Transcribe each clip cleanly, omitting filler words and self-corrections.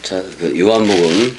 자, 그 요한복음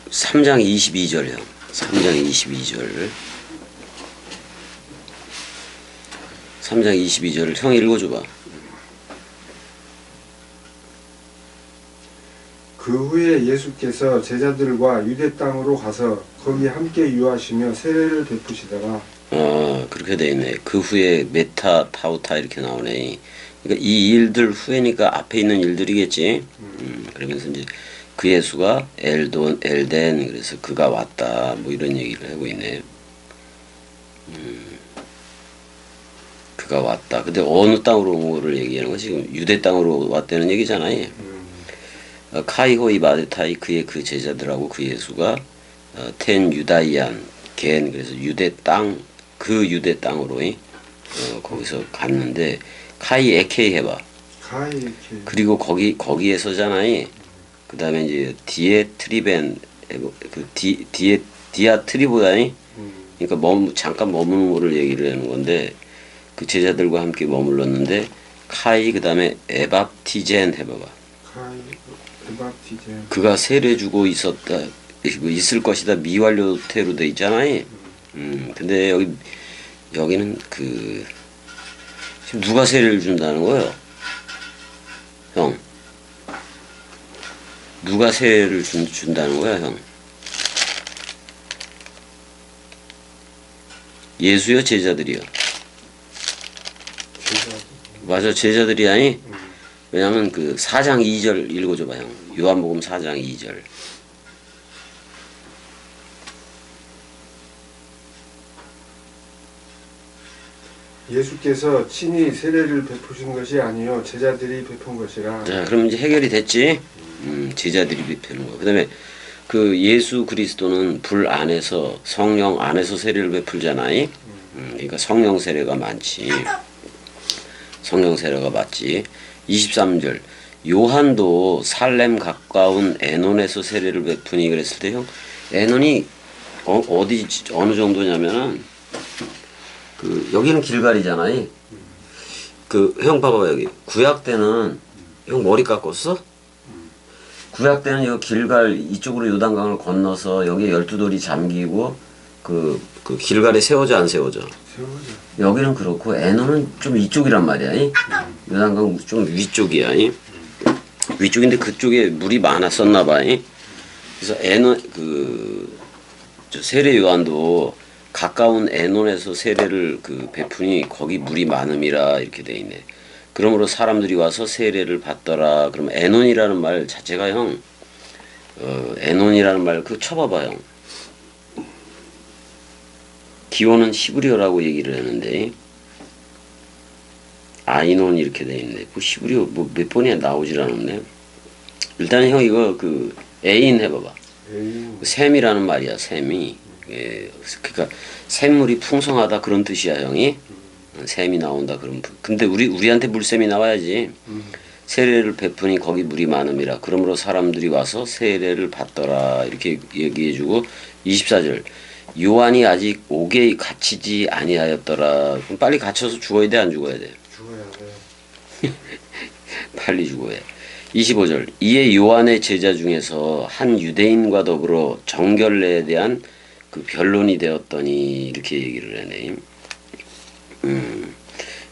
3장 22절이요. 3장 22절. 3장 22절을 형이 읽어줘봐. 그 후에 예수께서 제자들과 유대 땅으로 가서 거기 함께 유하시며 세례를 베푸시다가 그렇게 돼 있네. 그 후에 메타 타우타 이렇게 나오네. 그러니까 이 일들 후에니까 앞에 있는 일들이겠지. 그러면서 이제 그 예수가 엘덴 그래서 그가 왔다 뭐 이런 얘기를 하고 있네. 그가 왔다. 근데 어느 땅으로 온 거를 얘기하는 거 지금 유대 땅으로 왔다는 얘기잖아요. 카이호이 마데타이 그의 그 제자들하고 그 예수가 텐 유다이안 겐 그래서 유대 땅 그 유대 땅으로 거기서 갔는데 카이 에케이 해봐. 가이 이렇게 그리고 거기에서잖아요. 그 다음에 이제 디에트리벤 그 디아트리보다니 그러니까 잠깐 머무는 거를 얘기를 하는 건데 그 제자들과 함께 머물렀는데 카이 그 다음에 에밥티젠 해봐봐. 가이 에바티제 그가 세례 주고 있을 것이다 미완료태로 돼 있잖아요. 근데 여기는 지금 누가 세례를 준다는 거예요? 형. 누가 세례를 준다는 거야, 형? 예수요, 제자들이요? 제자 맞아, 제자들이 아니? 왜냐면 4장 2절 읽어줘봐, 형. 요한복음 4장 2절. 예수께서 친히 세례를 베푸신 것이 아니요 제자들이 베푼 것이라. 자, 그럼 이제 해결이 됐지? 제자들이 베푸는 거. 그 다음에 그 예수 그리스도는 불 안에서, 성령 안에서 세례를 베풀잖아요? 그러니까 성령 세례가 많지. 성령 세례가 맞지. 23절. 요한도 살렘 가까운 에논에서 세례를 베푸니 그랬을 때 형, 에논이 어느 정도냐면은 여기는 길갈이잖아요. 형 봐봐 여기. 구약 때는 형 머리 깎았어? 구약 때는 이 길갈 이쪽으로 요단강을 건너서 여기 12돌이 잠기고 그 길갈에 세워져 안 세워져? 세워져. 여기는 그렇고 에논은 좀 이쪽이란 말이야. 요단강 좀 위쪽이야. 위쪽인데 그쪽에 물이 많았었나 봐. 그래서 에논 세례 요한도 가까운 에논에서 세례를 베푸니 거기 물이 많음이라 이렇게 돼 있네. 그러므로 사람들이 와서 세례를 받더라. 그럼 에논이라는 말 자체가 형, 에논이라는 말 쳐봐봐 형. 기원은 히브리어라고 얘기를 하는데 아이논 이렇게 돼 있네. 히브리어 몇 번이나 나오질 않았네. 일단 형 이거 애인 해봐봐. 샘이라는 말이야 샘이. 그러니까 샘물이 풍성하다 그런 뜻이야 형이. 샘이 나온다 그럼 근데 우리한테 물샘이 나와야지. 세례를 베푸니 거기 물이 많음이라 그러므로 사람들이 와서 세례를 받더라 이렇게 얘기해주고 24절 요한이 아직 옥에 갇히지 아니하였더라. 그럼 빨리 갇혀서 죽어야 돼 안 죽어야 돼? 죽어야 돼. 빨리 죽어야. 25절 이에 요한의 제자 중에서 한 유대인과 더불어 정결례에 대한 변론이 되었더니 이렇게 얘기를 하네.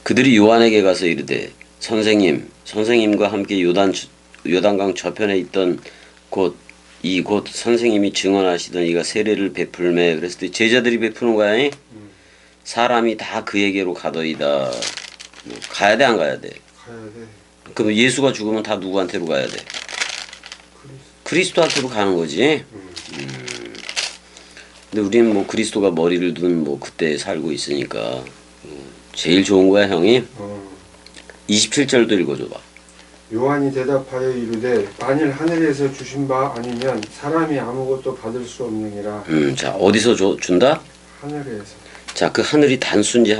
그들이 요한에게 가서 이르되 선생님과 함께 요단강 저편에 있던 곳 선생님이 증언하시던 이가 세례를 베풀매 그랬을 때 제자들이 베푸는 거야. 사람이 다 그에게로 가더이다. 가야 돼 안 가야 돼? 가야 돼. 그럼 예수가 죽으면 다 누구한테로 가야 돼? 그리스도한테로 가는 거지. 근데 우리는 그리스도가 머리를 둔 그때 살고 있으니까 제일 좋은 거야 형이. 27절도 읽어줘봐. 요한이 대답하여 이르되 만일 하늘에서 주신 바 아니면 사람이 아무것도 받을 수 없느니라. 자 어디서 준다? 하늘에서. 자 그 하늘이 단수인지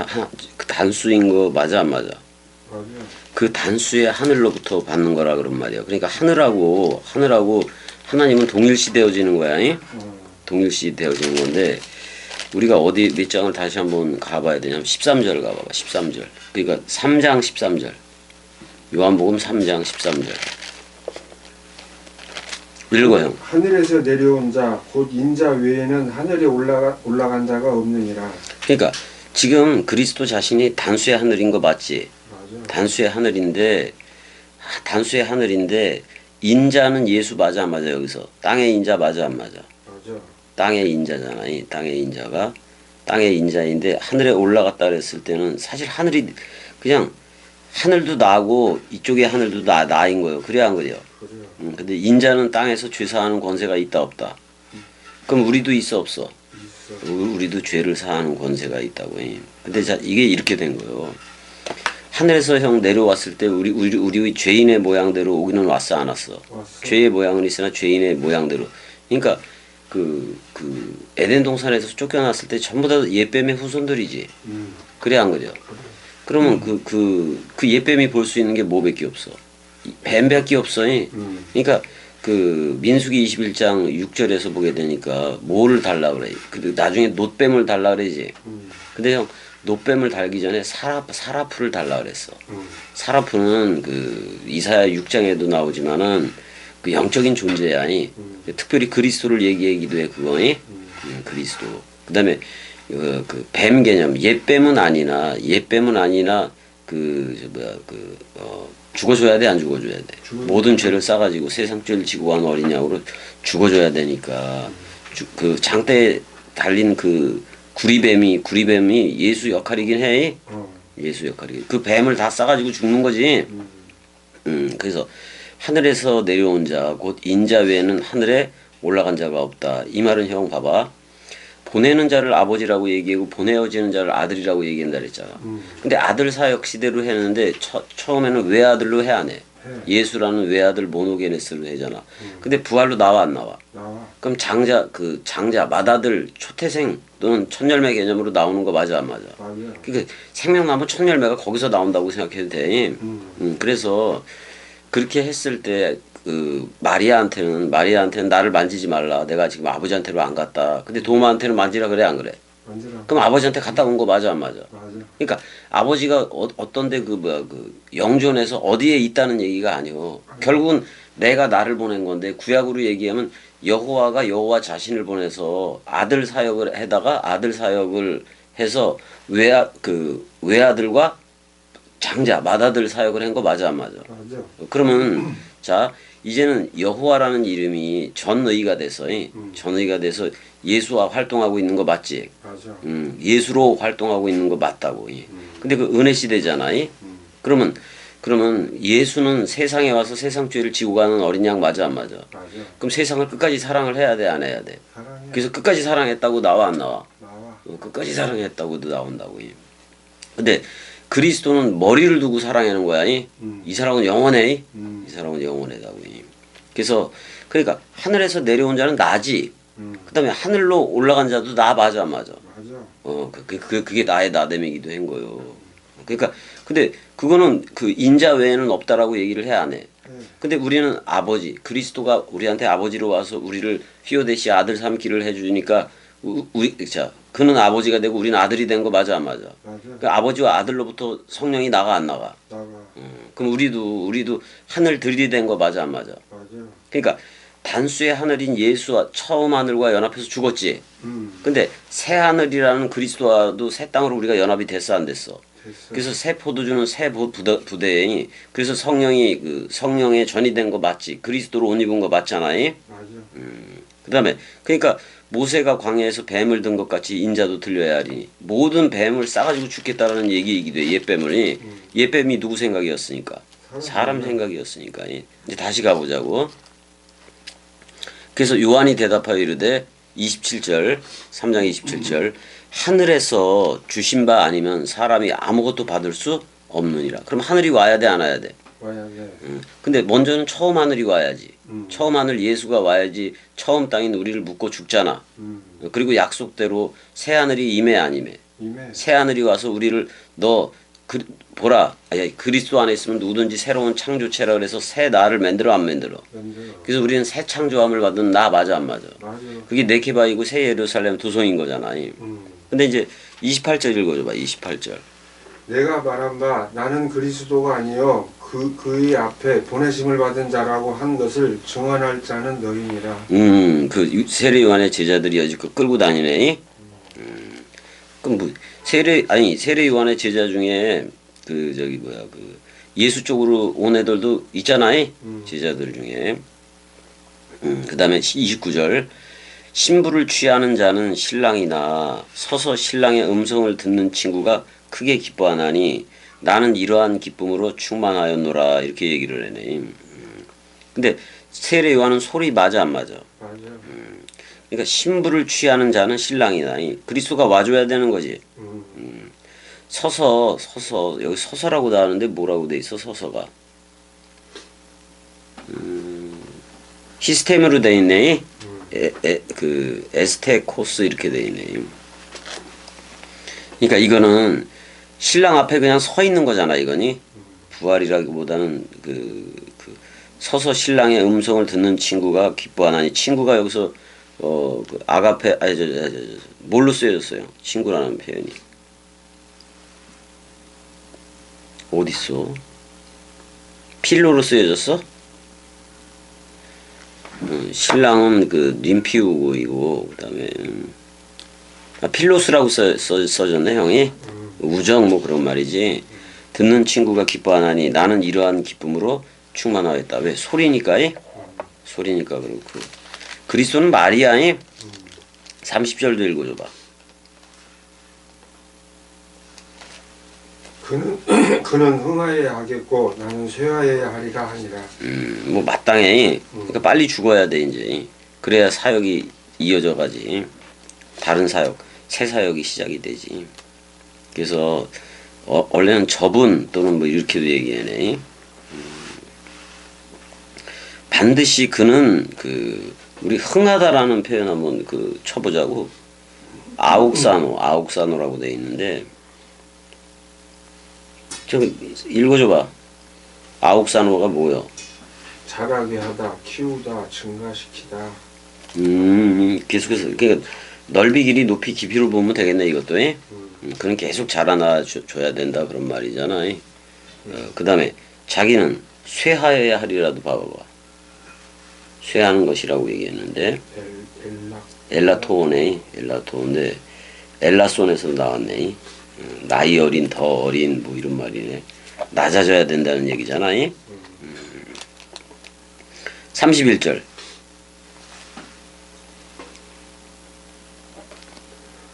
단수인 거 맞아 안 맞아? 맞아. 그 단수의 하늘로부터 받는 거라 그런 말이야. 그러니까 하늘하고 하나님은 동일시 되어지는 거야. 동일시 되어지는 건데 우리가 어디 몇 장을 다시 한번 가봐야 되냐면 13절 가봐봐. 13절. 그러니까 3장 13절. 요한복음 3장 13절. 읽어 형. 하늘에서 내려온 자 곧 인자 외에는 하늘에 올라간 자가 없느니라. 그러니까 지금 그리스도 자신이 단수의 하늘인 거 맞지? 맞아. 단수의 하늘인데 인자는 예수 맞아 안 맞아 여기서? 땅의 인자 맞아 안 맞아? 맞아. 땅의 인자잖아. 이 땅의 인자가 땅의 인자인데 하늘에 올라갔다 그랬을 때는 사실 하늘이 그냥 하늘도 나고 이쪽에 하늘도 나인 거예요. 그래야 안 그래요? 그래요. 근데 인자는 땅에서 죄 사하는 권세가 있다 없다? 그럼 우리도 있어 없어? 있어. 우리도 죄를 사하는 권세가 있다고. 근데 자 이게 이렇게 된 거예요. 하늘에서 형 내려왔을 때 우리 죄인의 모양대로 오기는 왔어 안 왔어? 왔어. 죄의 모양은 있으나 죄인의 모양대로. 그러니까 그 에덴 동산에서 쫓겨났을 때 전부 다 옛뱀의 후손들이지. 그래 안 그래요? 그러면 그 옛뱀이 볼 수 있는 게 뭐밖에 없어? 뱀밖에 없어. 그러니까 그 민수기 21장 6절에서 보게 되니까 뭐를 달라 그래? 그 나중에 놋뱀을 달라 그러지. 근데 형 놋뱀을 달기 전에 사라프를 달라 그랬어. 사라프는 그 이사야 6장에도 나오지만은 그 영적인 존재야. 특별히 그리스도를 얘기하기도 해 그거. 그리스도. 그다음에 그 뱀 개념 옛뱀은 아니나 죽어줘야 돼 안 죽어줘야 돼. 모든 죄를 싸가지고 세상 죄를 지고 간 어린 양으로 죽어줘야 되니까 그 장대에 달린 그 구리뱀이 예수 역할이긴 해. 예수 역할이. 그 뱀을 다 싸가지고 죽는 거지. 그래서 하늘에서 내려온 자 곧 인자 외에는 하늘에 올라간 자가 없다. 이 말은 형 봐봐. 보내는 자를 아버지라고 얘기하고 보내어지는 자를 아들이라고 얘기한다 그랬잖아. 근데 아들 사역 시대로 했는데 처음에는 외아들로 해 안 해? 예수라는 외아들 모노게네스로 하잖아. 근데 부활로 나와 안 나와? 나와. 그럼 장자 맏아들 초태생 또는 첫열매 개념으로 나오는 거 맞아 안 맞아? 맞아. 그러니까 생명나무 첫열매가 거기서 나온다고 생각해도 돼. 그래서 그렇게 했을 때 그 마리아한테는 나를 만지지 말라. 내가 지금 아버지한테로 안 갔다. 근데 도마한테는 만지라 그래 안 그래? 만지라. 그럼 아버지한테 갔다 온 거 맞아 안 맞아? 맞아. 그러니까 아버지가 어떤데 그 영존에서 어디에 있다는 얘기가 아니요. 결국은 내가 나를 보낸 건데 구약으로 얘기하면 여호와가 여호와 자신을 보내서 아들 사역을 해서 외아들과 장자 맏아들 사역을 한 거 맞아 안 맞아? 맞아. 그러면 자 이제는 여호와라는 이름이 전의가 돼서 예수와 활동하고 있는 거 맞지? 맞아. 예수로 활동하고 있는 거 맞다고. 근데 그 은혜 시대잖아. 그러면 예수는 세상에 와서 세상 죄를 지고 가는 어린 양 맞아 안 맞아? 맞아. 그럼 세상을 끝까지 사랑을 해야 돼 안 해야 돼? 사랑해. 그래서 끝까지 사랑했다고 나와 안 나와? 나와. 끝까지 사랑했다고도 나온다고. 근데 그리스도는 머리를 두고 사랑하는 거야. 이 사람은 영원해. 이 사람은 영원하다고. 그래서 그러니까 하늘에서 내려온 자는 나지. 그다음에 하늘로 올라간 자도 나 맞아 안 맞아? 맞아. 그게 나의 나됨이기도 한 거요. 그러니까 근데 그거는 그 인자 외에는 없다라고 얘기를 해 안 해? 근데 우리는 아버지 그리스도가 우리한테 아버지로 와서 우리를 히오데시 아들 삼기를 해주니까 그는 아버지가 되고 우리는 아들이 된 거 맞아 안 맞아? 맞아. 그 아버지와 아들로부터 성령이 나가 안 나가? 나가. 그럼 우리도 하늘 들이댄 거 맞아 안 맞아? 맞아. 그러니까 단수의 하늘인 예수와 처음 하늘과 연합해서 죽었지. 근데 새 하늘이라는 그리스도와도 새 땅으로 우리가 연합이 됐어 안 됐어? 됐어. 그래서 새 포도주는 새 부대에 그래서 성령의 전이 된 거 맞지? 그리스도로 옷 입은 거 맞잖아. 맞아. 그다음에 그러니까 모세가 광야에서 뱀을 든 것 같이 인자도 들려야 하리니 모든 뱀을 싸가지고 죽겠다라는 얘기이기도 해. 옛뱀을. 옛뱀이 누구 생각이었으니까? 사람 생각이었으니까. 이제 다시 가보자고. 그래서 요한이 대답하여 이르되 27절 3장 27절 하늘에서 주신 바 아니면 사람이 아무것도 받을 수 없느니라. 그럼 하늘이 와야 돼 안 와야 돼? 와야 돼. 근데 먼저는 처음 하늘이 와야지. 처음 하늘 예수가 와야지 처음 땅인 우리를 묻고 죽잖아. 그리고 약속대로 새 하늘이 임해 안 임해? 임해. 새 하늘이 와서 우리를 보라. 그리스도 안에 있으면 누구든지 새로운 창조체라 그래서 새 나를 만들어 안 만들어? 만들어. 그래서 우리는 새 창조함을 받은 나 맞아 안 맞아? 맞아. 그게 네케바이고 새 예루살렘 두 성인 거잖아. 근데 이제 28절 읽어줘봐. 28절. 내가 말한 바 나는 그리스도가 아니요 그의 앞에 보내심을 받은 자라고 한 것을 증언할 자는 너희니라. 그 세례 요한의 제자들이 여지껏 끌고 다니네. 그럼 뭐 세례 요한의 제자 중에 그 저기 뭐야 그 예수 쪽으로 온 애들도 있잖아요. 제자들 중에. 그다음에 29절 신부를 취하는 자는 신랑이나 서서 신랑의 음성을 듣는 친구가 크게 기뻐하나니 나는 이러한 기쁨으로 충만하였노라 이렇게 얘기를 해네. 근데 세례 요한은 소리 맞아 안 맞아? 맞아. 그러니까 신부를 취하는 자는 신랑이다. 그리스도가 와줘야 되는 거지. 서서 여기 서서라고 다 하는데 뭐라고 돼 있어 서서가? 시스템으로 돼 있네. 그 에스테코스 이렇게 돼 있네. 그러니까 이거는 신랑 앞에 그냥 서 있는 거잖아 이거니. 부활이라기보다는 그 서서 신랑의 음성을 듣는 친구가 기뻐하나니 친구가 여기서 그 아가페 아니 뭘로 쓰여졌어요? 친구라는 표현이 어디 있어? 필로로 쓰여졌어? 신랑은 그 림피우고이고 그다음에 필로스라고 써졌네 형이. 우정 뭐 그런 말이지. 듣는 친구가 기뻐하나니 나는 이러한 기쁨으로 충만하였다. 왜? 소리니까. 소리니까 그렇고. 그리스도는 말이야. 30절도 읽어줘봐. 그는 흥하여야 하겠고 나는 쇠하여야 하리라 하니라. 뭐 마땅해. 그러니까 빨리 죽어야 돼 이제. 그래야 사역이 이어져 가지. 다른 사역, 새 사역이 시작이 되지. 그래서 원래는 저분 또는 뭐 이렇게도 얘기하네. 반드시 그는 그 우리 흥하다라는 표현 한번 그 쳐보자고. 아욱사노라고 돼 있는데 좀 읽어줘봐. 아욱사노가 뭐요? 자라게 하다, 키우다, 증가시키다. 계속해서 그러니까 넓이, 길이, 높이, 깊이로 보면 되겠네 이것도. 그는 계속 자라나 줘야 된다 그런 말이잖아. 그다음에 자기는 쇠하여야 하리라도 봐봐봐. 쇠하는 것이라고 얘기했는데 엘라토인데 엘라손에서 나왔네. 나이 어린 더 어린 뭐 이런 말이네. 낮아져야 된다는 얘기잖아. 31절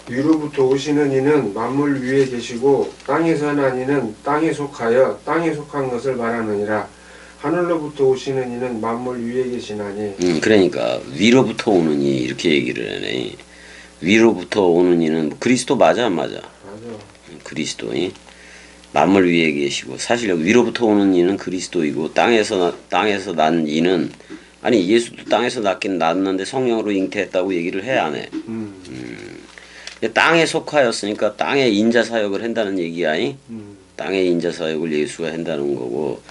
위로부터 오시는 이는 만물 위에 계시고 땅에서 난 이는 땅에 속하여 땅에 속한 것을 말하느니라. 하늘로부터 오시는 이는 만물 위에 계시나니. 그러니까 위로부터 오는 이 이렇게 얘기를 하네. 위로부터 오는 이는 뭐 그리스도 맞아 안 맞아? 맞아. 그리스도이 만물 위에 계시고 사실 여기 위로부터 오는 이는 그리스도이고 땅에서 난 이는 아니 예수도 땅에서 낳긴 낳았는데 성령으로 잉태했다고 얘기를 해 안 해? 땅에 속하였으니까 땅에 인자 사역을 한다는 얘기야. 땅에 인자 사역을 예수가 한다는 거고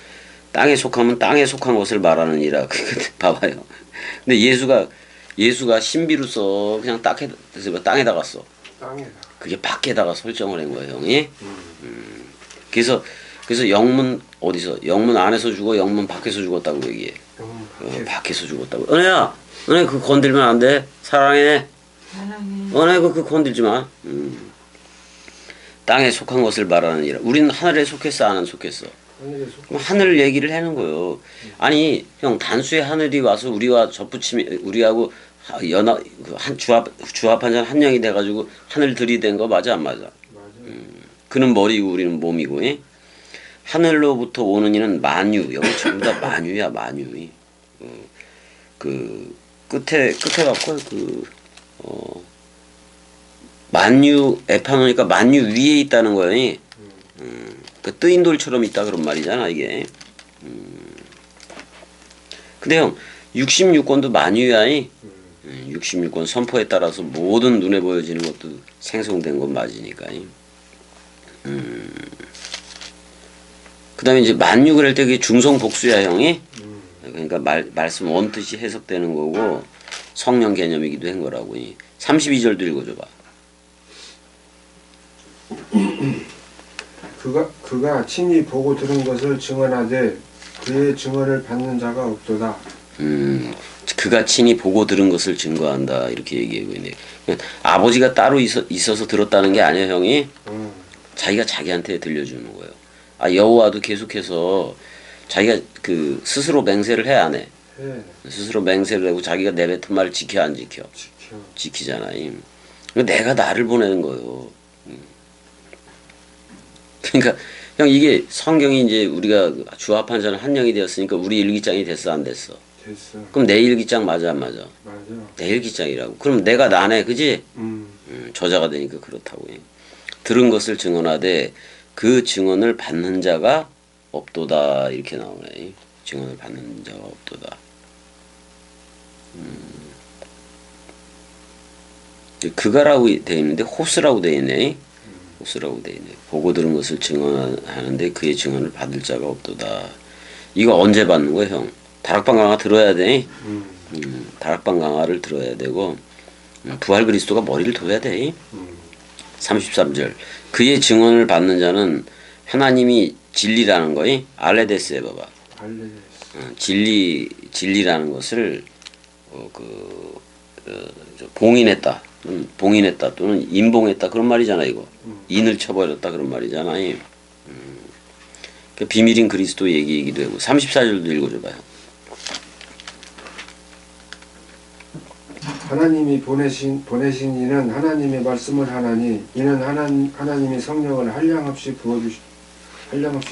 땅에 속하면 땅에 속한 것을 말하느니라. 봐봐요. 근데 예수가 신비로서 그냥 땅에다가 써. 땅에다. 그게 밖에다가 설정을 한 거예요, 형이. 그래서 영문 어디서 영문 안에서 죽어 영문 밖에서 죽었다고 얘기해. 밖에서 죽었다고. 은혜야, 은혜 그거 건들면 안 돼. 사랑해. 은혜 그거 건들지 마. 땅에 속한 것을 말하느니라. 우리는 하늘에 속했어, 안 속했어? 그럼 하늘 얘기를 하는 거예요. 아니 형 단수의 하늘이 와서 우리와 접붙임이 우리하고 연합 주합한 자 한 명이 돼가지고 하늘 들이댄 거 맞아 안 맞아? 맞아. 그는 머리고 우리는 몸이고. 하늘로부터 오는 이는 만유. 여기 전부 다 만유야 만유. 그 끝에 갖고 만유 에파노니까 만유 위에 있다는 거예요. 그 뜨인 돌처럼 있다 그런 말이잖아 이게. 근데 형 66권도 만유야. 66권 선포에 따라서 모든 눈에 보여지는 것도 생성된 건 맞으니까. 그 다음에 이제 만유 그럴 때 그게 중성 복수야 형이. 그러니까 말씀 원뜻이 해석되는 거고 성령 개념이기도 한 거라고. 32절도 읽어줘봐. 그가 친히 보고 들은 것을 증언하되 그의 증언을 받는 자가 없도다. 그가 친히 보고 들은 것을 증거한다 이렇게 얘기하고 있네. 아버지가 따로 있어서 들었다는 게 아니야 형이. 자기가 자기한테 들려주는 거예요. 아 여호와도 계속해서 자기가 그 스스로 맹세를 해 안 해? 해. 스스로 맹세를 하고 자기가 내뱉은 말을 지켜 안 지켜? 지켜. 지키잖아요. 내가 나를 보내는 거예요. 그러니까 형 이게 성경이 이제 우리가 주합한 자는 한 영이 되었으니까 우리 일기장이 됐어 안 됐어? 됐어. 그럼 내 일기장 맞아 안 맞아? 맞아. 내 일기장이라고. 그럼 내가 나네 그지? 저자가 되니까 그렇다고. 들은 것을 증언하되 그 증언을 받는 자가 없도다 이렇게 나오네. 증언을 받는 자가 없도다. 그가라고 돼 있는데 호스라고 돼 있네. 호스라고 돼 있네. 보고 들은 것을 증언하는데 그의 증언을 받을 자가 없도다. 이거 언제 받는 거야 형? 다락방 강화 들어야 돼. 다락방 강화를 들어야 되고 부활 그리스도가 머리를 둬야 돼. 33절 그의 증언을 받는 자는 하나님이 진리라는 거이 알레데스 해봐봐. 진리라는 것을 봉인했다. 봉인했다 또는 인봉했다 그런 말이잖아 이거. 인을 쳐버렸다 그런 말이잖아. 그 비밀인 그리스도 얘기이기도 하고 34절도 읽어줘봐요. 하나님이 보내신 이는 하나님의 말씀을 하나니 이는 하나님이 성령을 한량없이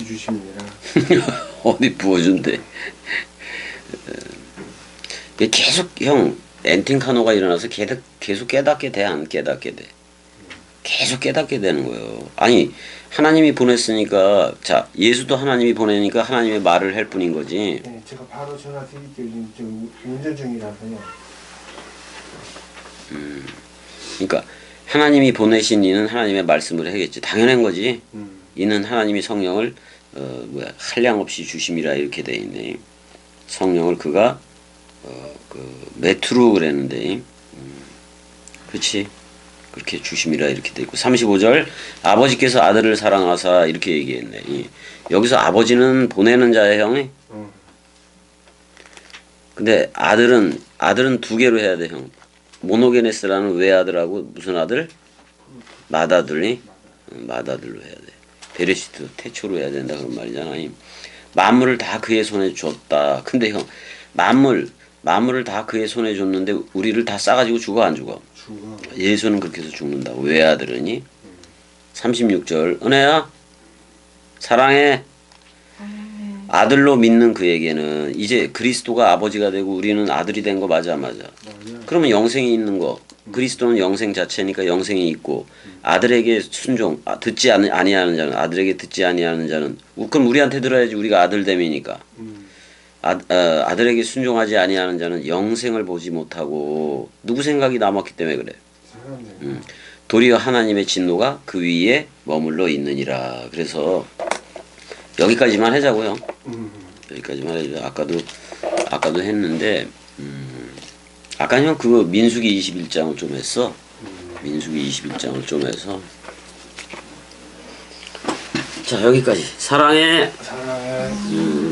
주심이니라. 어디 부어준대. 계속 형 엔팅카노가 일어나서 계속 깨닫게 돼 안 깨닫게 돼? 계속 깨닫게 되는 거예요. 아니 하나님이 보냈으니까 자 예수도 하나님이 보내니까 하나님의 말을 할 뿐인 거지. 네, 제가 바로 전화 드릴게요. 지금 운전 중이라서요. 그러니까 하나님이 보내신 이는 하나님의 말씀을 하겠지. 당연한 거지. 이는 하나님이 성령을 한량 없이 주심이라 이렇게 돼 있네. 성령을 그가 메투루 그랬는데, 그렇지? 그렇게 주심이라 이렇게 돼 있고 35절 아버지께서 아들을 사랑하사 이렇게 얘기했네. 여기서 아버지는 보내는 자의 형이. 근데 아들은 두 개로 해야 돼 형. 모노게네스라는 외아들하고 무슨 아들? 맏아들이 맏아들로 해야 돼. 베레시트 태초로 해야 된다 그런 말이잖아. 만물을 다 그의 손에 줬다. 근데 형 만물을 다 그의 손에 줬는데 우리를 다 싸가지고 죽어 안 죽어? 죽어. 예수는 그렇게 해서 죽는다고. 외아들으니 36절 은혜야 사랑해. 아들로 믿는 그에게는 이제 그리스도가 아버지가 되고 우리는 아들이 된 거 맞아? 그러면 영생이 있는 거. 그리스도는 영생 자체니까 영생이 있고 아들에게 순종 듣지 아니하는 자는 아들에게 듣지 아니하는 자는 그럼 우리한테 들어야지 우리가 아들됨이니까. 아들에게 순종하지 아니하는 자는 영생을 보지 못하고 누구 생각이 남았기 때문에 그래. 도리어 하나님의 진노가 그 위에 머물러 있느니라. 그래서 여기까지만 하자고요. 여기까지만 해줘. 아까도 했는데 아까 형 그거 민수기 21장을 좀 했어. 민수기 21장을 좀 해서 자 여기까지 사랑해. 사랑해.